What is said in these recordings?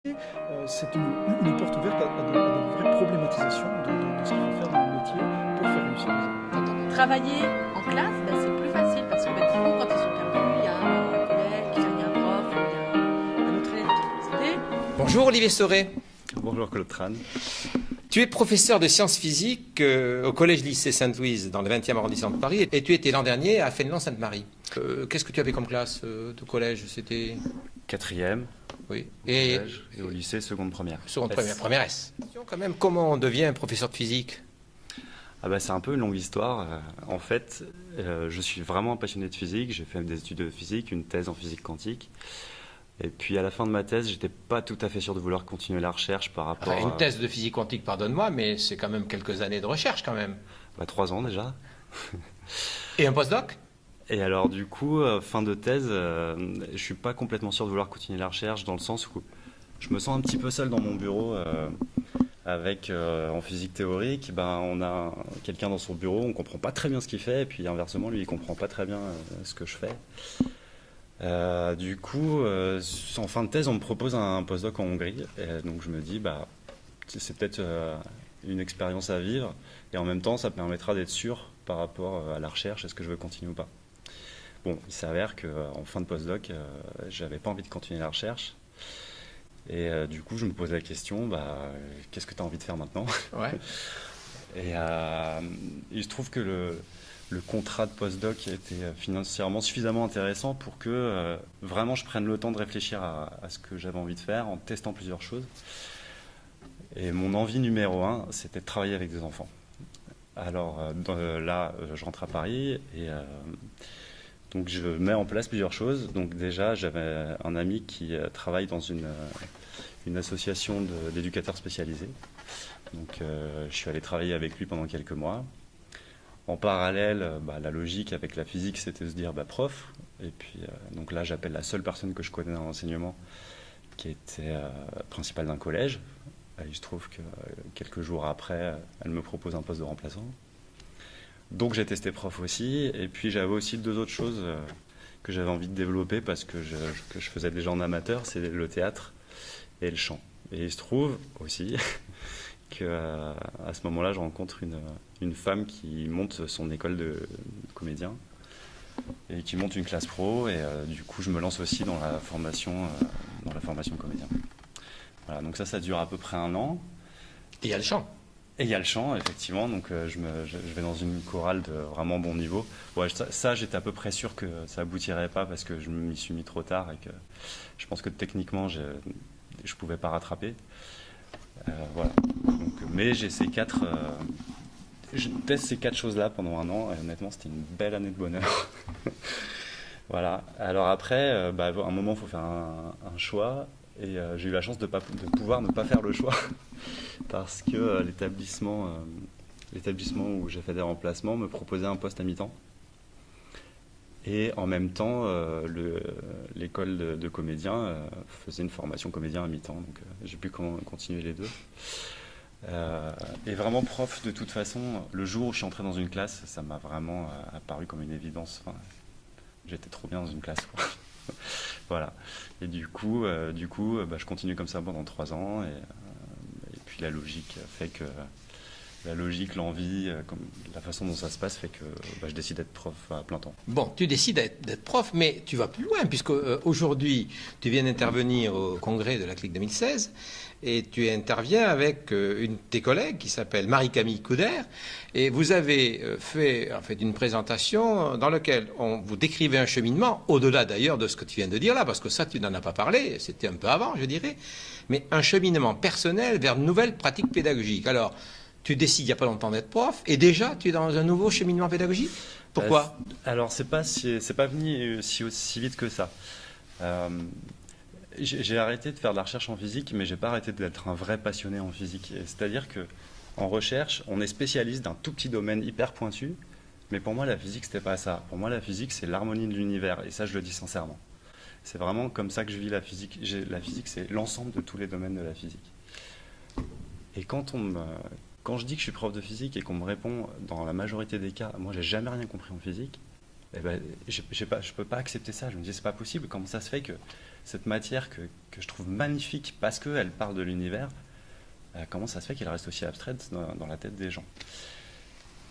C'est une porte ouverte à de vraies problématisations de ce qu'il faut faire dans le métier pour faire réussir les élèves. Travailler en classe, c'est plus facile parce que du coup, quand ils sont perdus, il y a un collègue, il y a un prof, il y a un autre élève qui peut les aider. Bonjour Olivier Soré. Bonjour Claude Tran. Tu es professeur de sciences physiques au collège-lycée Sainte-Louise dans le 20e arrondissement de Paris et tu étais l'an dernier à Fénelon-Sainte-Marie. Qu'est-ce que tu avais comme classe de collège? C'était 4e, oui. Et au lycée, seconde première. Seconde première, première S. Quand même, comment on devient professeur de physique? C'est un peu une longue histoire. En fait, je suis vraiment un passionné de physique. J'ai fait des études de physique, une thèse en physique quantique. Et puis à la fin de ma thèse, j'étais pas tout à fait sûr de vouloir continuer la recherche par rapport à... Une thèse de physique quantique, pardonne-moi, mais c'est quand même quelques années de recherche quand même. 3 ans déjà. Et un postdoc? Et alors du coup, fin de thèse, je suis pas complètement sûr de vouloir continuer la recherche dans le sens où je me sens un petit peu seul dans mon bureau avec en physique théorique, on a quelqu'un dans son bureau, on comprend pas très bien ce qu'il fait, et puis inversement, lui, il comprend pas très bien ce que je fais. Du coup, en fin de thèse, on me propose un postdoc en Hongrie, et donc je me dis, c'est peut-être une expérience à vivre, et en même temps, ça permettra d'être sûr par rapport à la recherche, est-ce que je veux continuer ou pas. Bon, il s'avère qu'en fin de postdoc, j'avais pas envie de continuer la recherche. Et du coup, je me pose la question, qu'est-ce que tu as envie de faire maintenant? Ouais. Et il se trouve que le contrat de postdoc était financièrement suffisamment intéressant pour que vraiment je prenne le temps de réfléchir à ce que j'avais envie de faire en testant plusieurs choses. Et mon envie numéro 1, c'était de travailler avec des enfants. Alors là, je rentre à Paris et... donc je mets en place plusieurs choses. Donc déjà, j'avais un ami qui travaille dans une association d'éducateurs spécialisés. Donc je suis allé travailler avec lui pendant quelques mois. En parallèle, la logique avec la physique, c'était de se dire prof. Et puis donc là, j'appelle la seule personne que je connais dans l'enseignement qui était principale d'un collège. Il se trouve que quelques jours après, elle me propose un poste de remplaçant. Donc j'ai testé prof aussi, et puis j'avais aussi 2 autres choses que j'avais envie de développer parce que je faisais déjà en amateur, c'est le théâtre et le chant. Et il se trouve aussi qu'à ce moment-là, je rencontre une femme qui monte son école de comédien et qui monte une classe pro, et du coup je me lance aussi dans la formation de comédien. Voilà, donc ça dure à peu près 1 an. Et il y a le chant. Et il y a le chant, effectivement, donc je vais dans une chorale de vraiment bon niveau. Ouais, ça j'étais à peu près sûr que ça aboutirait pas parce que je m'y suis mis trop tard et que je pense que techniquement je pouvais pas rattraper. Voilà. Donc, mais j'ai je teste ces 4 choses-là pendant 1 an et honnêtement c'était une belle année de bonheur. Voilà. Alors après, à un moment il faut faire un choix. Et j'ai eu la chance de pouvoir ne pas faire le choix parce que l'établissement où j'ai fait des remplacements me proposait un poste à mi-temps. Et en même temps, l'école de comédien faisait une formation comédien à mi-temps. Donc j'ai pu continuer les 2. Et vraiment prof, de toute façon, le jour où je suis entré dans une classe, ça m'a vraiment apparu comme une évidence. Enfin, j'étais trop bien dans une classe, quoi. Voilà. Et du coup, je continue comme ça pendant 3 ans. Et puis la logique fait que l'envie, la façon dont ça se passe fait que je décide d'être prof à plein temps. Bon, tu décides d'être prof, mais tu vas plus loin, puisque aujourd'hui, tu viens d'intervenir au congrès de la CLIC 2016, et tu interviens avec une de tes collègues qui s'appelle Marie-Camille Couder, et vous avez fait en fait une présentation dans laquelle vous décrivez un cheminement, au-delà d'ailleurs de ce que tu viens de dire là, parce que ça, tu n'en as pas parlé, c'était un peu avant, je dirais, mais un cheminement personnel vers de nouvelles pratiques pédagogiques. Alors, tu décides il n'y a pas longtemps d'être prof, et déjà tu es dans un nouveau cheminement pédagogique. Pourquoi? Alors c'est pas venu si vite que ça. J'ai arrêté de faire de la recherche en physique, mais j'ai pas arrêté d'être un vrai passionné en physique. C'est-à-dire que en recherche, on est spécialiste d'un tout petit domaine hyper pointu, mais pour moi la physique c'était pas ça. Pour moi la physique c'est l'harmonie de l'univers, et ça je le dis sincèrement. C'est vraiment comme ça que je vis la physique. La physique c'est l'ensemble de tous les domaines de la physique. Et quand je dis que je suis prof de physique et qu'on me répond dans la majorité des cas, moi j'ai jamais rien compris en physique, eh ben, je peux pas accepter ça. Je me dis, c'est pas possible. Comment ça se fait que cette matière que je trouve magnifique parce qu'elle parle de l'univers, comment ça se fait qu'elle reste aussi abstraite dans la tête des gens?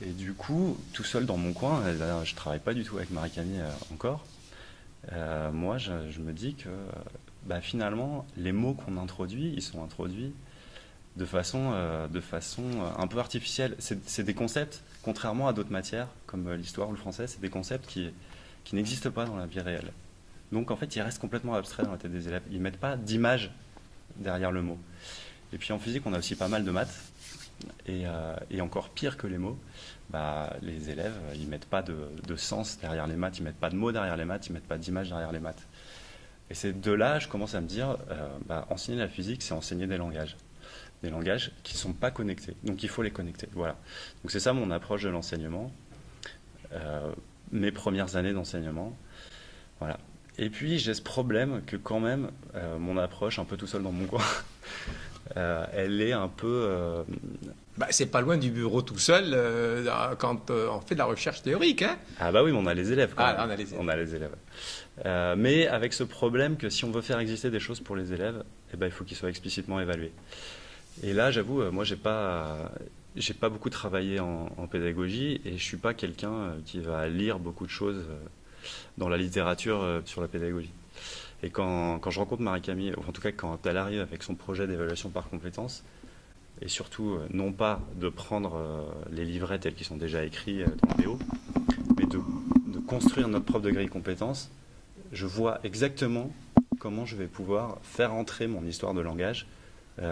Et du coup, tout seul dans mon coin, là, je travaille pas du tout avec Marie-Camille encore. Moi, je me dis que finalement, les mots qu'on introduit, ils sont introduits de façon un peu artificielle. C'est des concepts, contrairement à d'autres matières, comme l'histoire ou le français, c'est des concepts qui n'existent pas dans la vie réelle. Donc en fait, ils restent complètement abstraits dans la tête des élèves. Ils ne mettent pas d'image derrière le mot. Et puis en physique, on a aussi pas mal de maths. Et encore pire que les mots, les élèves, ils ne mettent pas de sens derrière les maths, ils ne mettent pas de mots derrière les maths, ils ne mettent pas d'image derrière les maths. Et c'est de là, je commence à me dire, enseigner la physique, c'est enseigner des langages qui ne sont pas connectés. Donc il faut les connecter. Voilà. Donc c'est ça mon approche de l'enseignement, mes premières années d'enseignement. Voilà. Et puis j'ai ce problème que quand même, mon approche, un peu tout seul dans mon coin, elle est un peu... c'est pas loin du bureau tout seul quand on fait de la recherche théorique. Hein. Ah bah oui, mais on a les élèves quand même. On a les élèves. On a les élèves. Mais avec ce problème que si on veut faire exister des choses pour les élèves, il faut qu'ils soient explicitement évalués. Et là, j'avoue, moi, j'ai pas beaucoup travaillé en pédagogie et je suis pas quelqu'un qui va lire beaucoup de choses dans la littérature sur la pédagogie. Et quand je rencontre Marie-Camille, ou en tout cas quand elle arrive avec son projet d'évaluation par compétences, et surtout non pas de prendre les livrets tels qu'ils sont déjà écrits dans le BO, mais de construire notre propre grille de compétences, je vois exactement comment je vais pouvoir faire entrer mon histoire de langage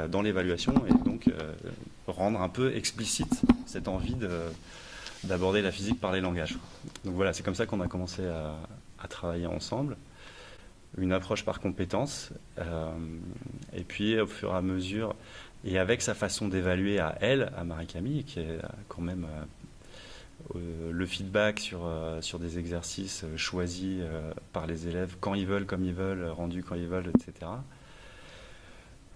dans l'évaluation et donc rendre un peu explicite cette envie d'aborder la physique par les langages. Donc voilà, c'est comme ça qu'on a commencé à travailler ensemble. Une approche par compétences, et puis au fur et à mesure, et avec sa façon d'évaluer à Marie-Camille, qui est quand même le feedback sur des exercices choisis par les élèves quand ils veulent, comme ils veulent, rendus quand ils veulent, etc.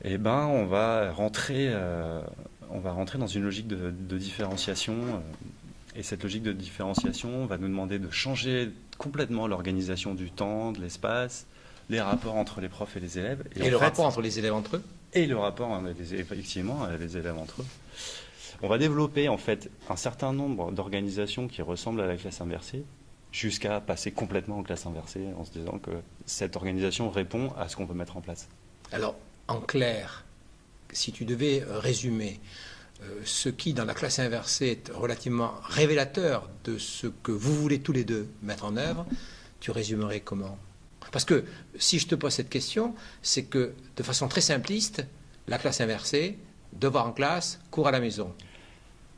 Et on va rentrer dans une logique de différenciation, et cette logique de différenciation va nous demander de changer complètement l'organisation du temps, de l'espace, les rapports entre les profs et les élèves. Et le rapport entre les élèves entre eux. Et le rapport, effectivement, les élèves entre eux. On va développer, en fait, un certain nombre d'organisations qui ressemblent à la classe inversée, jusqu'à passer complètement en classe inversée, en se disant que cette organisation répond à ce qu'on veut mettre en place. Alors, en clair, si tu devais résumer ce qui, dans la classe inversée, est relativement révélateur de ce que vous voulez tous les deux mettre en œuvre, tu résumerais comment ? Parce que si je te pose cette question, c'est que de façon très simpliste, la classe inversée, devoir en classe, cours à la maison.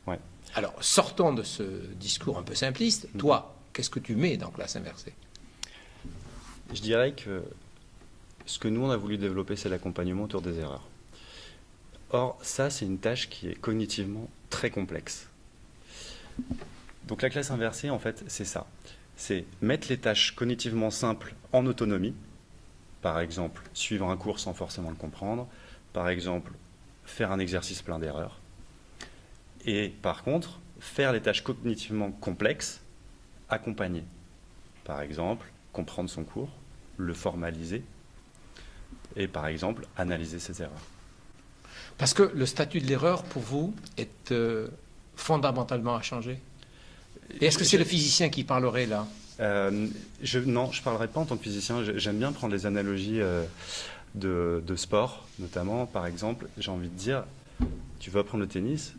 Ouais. Alors, sortons de ce discours un peu simpliste. Toi, qu'est-ce que tu mets dans classe inversée ? Je dirais que ce que nous, on a voulu développer, c'est l'accompagnement autour des erreurs. Or, ça, c'est une tâche qui est cognitivement très complexe. Donc la classe inversée, en fait, c'est ça. C'est mettre les tâches cognitivement simples en autonomie. Par exemple, suivre un cours sans forcément le comprendre. Par exemple, faire un exercice plein d'erreurs. Et par contre, faire les tâches cognitivement complexes, accompagnées. Par exemple, comprendre son cours, le formaliser. Et par exemple, analyser ses erreurs. Parce que le statut de l'erreur, pour vous, est fondamentalement à changer. Et est-ce que c'est le physicien qui parlerait là ? Non, je ne parlerai pas en tant que physicien. J'aime bien prendre les analogies de sport, notamment. Par exemple, j'ai envie de dire, tu veux apprendre le tennis,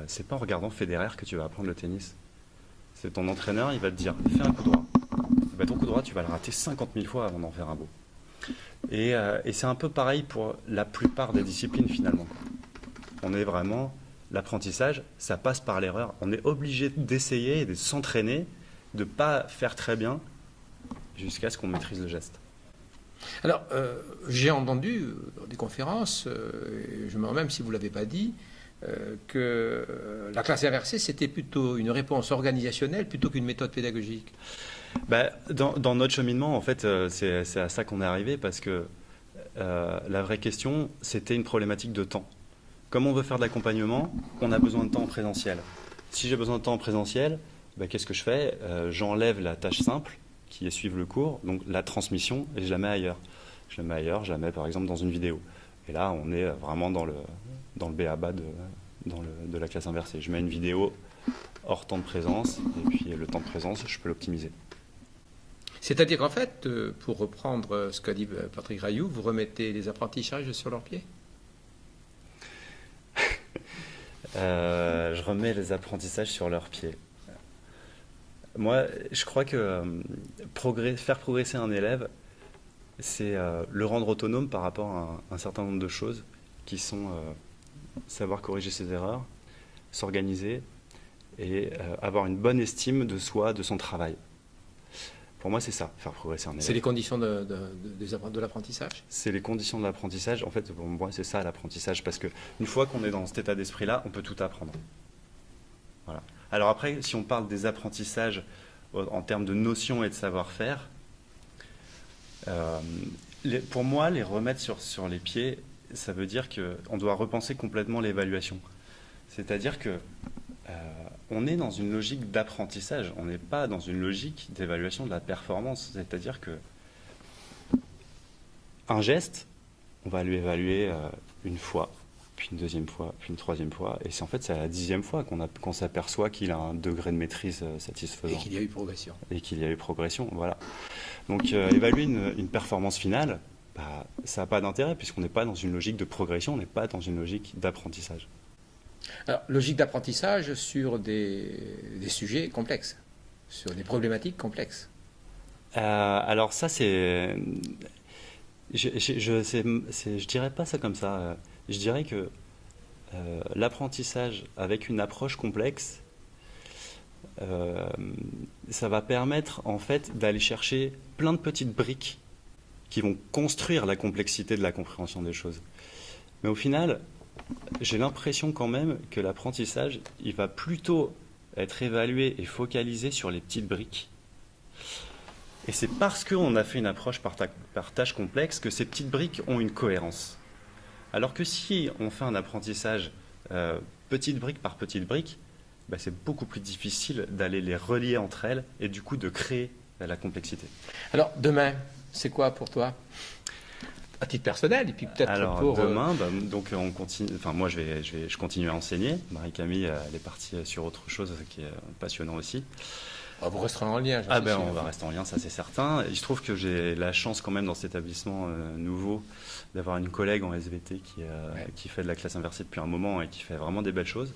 c'est pas en regardant Federer que tu vas apprendre le tennis. C'est ton entraîneur, il va te dire, fais un coup droit. Ton coup droit, tu vas le rater 50 000 fois avant d'en faire un beau. Et c'est un peu pareil pour la plupart des disciplines, finalement. On est vraiment... L'apprentissage, ça passe par l'erreur. On est obligé d'essayer et de s'entraîner, de ne pas faire très bien jusqu'à ce qu'on maîtrise le geste. Alors, j'ai entendu dans des conférences, je me remets même si vous ne l'avez pas dit, que la classe inversée, c'était plutôt une réponse organisationnelle plutôt qu'une méthode pédagogique. Dans notre cheminement, en fait, c'est à ça qu'on est arrivé parce que la vraie question, c'était une problématique de temps. Comme on veut faire de l'accompagnement, on a besoin de temps en présentiel. Si j'ai besoin de temps en présentiel, qu'est-ce que je fais? J'enlève la tâche simple, qui est suivre le cours, donc la transmission, et je la mets ailleurs. Je la mets par exemple dans une vidéo. Et là, on est vraiment dans le b.a.-ba de la classe inversée. Je mets une vidéo hors temps de présence, et puis le temps de présence, je peux l'optimiser. C'est-à-dire qu'en fait, pour reprendre ce qu'a dit Patrick Rayoux, vous remettez les apprentissages sur leurs pieds? Je remets les apprentissages sur leurs pieds. Moi, je crois que faire progresser un élève, c'est le rendre autonome par rapport à un certain nombre de choses qui sont savoir corriger ses erreurs, s'organiser et avoir une bonne estime de soi, de son travail. Pour moi, c'est ça, faire progresser un élève. C'est les conditions de l'apprentissage? C'est les conditions de l'apprentissage. En fait, pour moi, c'est ça l'apprentissage. Parce qu'une fois qu'on est dans cet état d'esprit-là, on peut tout apprendre. Voilà. Alors après, si on parle des apprentissages en termes de notions et de savoir-faire, pour moi, les remettre sur les pieds, ça veut dire qu'on doit repenser complètement l'évaluation. C'est-à-dire que on est dans une logique d'apprentissage, on n'est pas dans une logique d'évaluation de la performance. C'est-à-dire que un geste, on va lui évaluer une fois, puis une deuxième fois, puis une troisième fois, et c'est à la 10e fois qu'on s'aperçoit qu'il a un degré de maîtrise satisfaisant. Et qu'il y a eu progression. Et qu'il y a eu progression, voilà. Donc évaluer une performance finale, ça n'a pas d'intérêt, puisqu'on n'est pas dans une logique de progression, on n'est pas dans une logique d'apprentissage. Alors, logique d'apprentissage sur des sujets complexes, sur des problématiques complexes. Alors ça, c'est... Je dirais pas ça comme ça. Je dirais que l'apprentissage avec une approche complexe, ça va permettre en fait d'aller chercher plein de petites briques qui vont construire la complexité de la compréhension des choses. Mais au final, j'ai l'impression quand même que l'apprentissage, il va plutôt être évalué et focalisé sur les petites briques. Et c'est parce qu'on a fait une approche par tâche complexe que ces petites briques ont une cohérence. Alors que si on fait un apprentissage petite brique par petite brique, c'est beaucoup plus difficile d'aller les relier entre elles et du coup de créer la complexité. Alors demain, c'est quoi pour toi? À titre personnel et puis peut-être pour... demain, donc on continue. Enfin moi je continue à enseigner. Marie-Camille elle est partie sur autre chose qui est passionnant aussi. Vous resterez en lien. On va rester en lien, ça c'est certain. Et je trouve que j'ai la chance quand même dans cet établissement nouveau d'avoir une collègue en SVT qui fait de la classe inversée depuis un moment et qui fait vraiment des belles choses.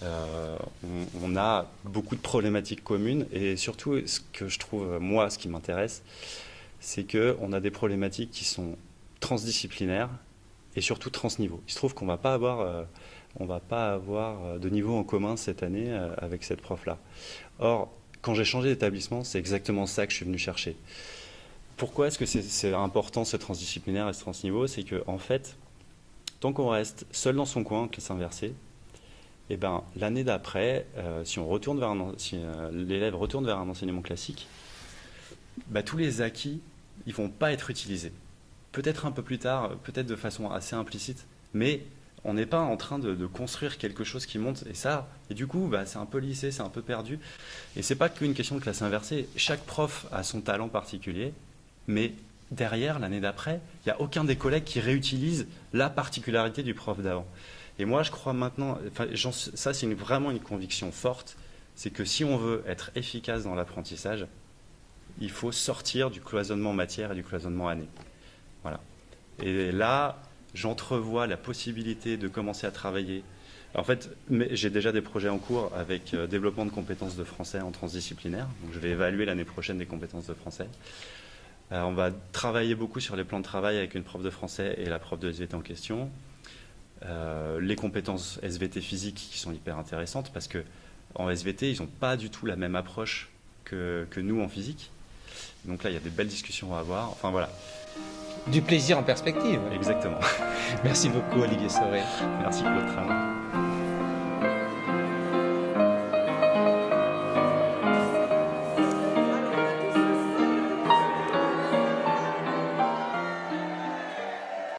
On a beaucoup de problématiques communes et surtout ce que je trouve, moi, ce qui m'intéresse, c'est qu'on a des problématiques qui sont transdisciplinaires et surtout transniveaux. Il se trouve qu'on ne va pas avoir de niveau en commun cette année avec cette prof-là. Or, quand j'ai changé d'établissement, c'est exactement ça que je suis venu chercher. Pourquoi est-ce que c'est important ce transdisciplinaire et ce transniveau? C'est qu'en fait, tant qu'on reste seul dans son coin, classe inversée, l'année d'après, si l'élève retourne vers un enseignement classique, tous les acquis, ils ne vont pas être utilisés. Peut-être un peu plus tard, peut-être de façon assez implicite, mais on n'est pas en train de construire quelque chose qui monte. Et du coup, c'est un peu lissé, c'est un peu perdu. Et ce n'est pas qu'une question de classe inversée. Chaque prof a son talent particulier, mais derrière, l'année d'après, il n'y a aucun des collègues qui réutilise la particularité du prof d'avant. Et moi, je crois maintenant, ça c'est vraiment une conviction forte, c'est que si on veut être efficace dans l'apprentissage, il faut sortir du cloisonnement matière et du cloisonnement année. Voilà. Et là, j'entrevois la possibilité de commencer à travailler. En fait, j'ai déjà des projets en cours avec développement de compétences de français en transdisciplinaire. Donc, je vais évaluer l'année prochaine des compétences de français. On va travailler beaucoup sur les plans de travail avec une prof de français et la prof de SVT en question. Les compétences SVT physiques qui sont hyper intéressantes parce qu'en SVT, ils n'ont pas du tout la même approche que nous en physique. Donc là, il y a des belles discussions à avoir. Enfin voilà. Du plaisir en perspective. Exactement. Merci beaucoup, Olivier Sorel. Merci, Claude Tramont.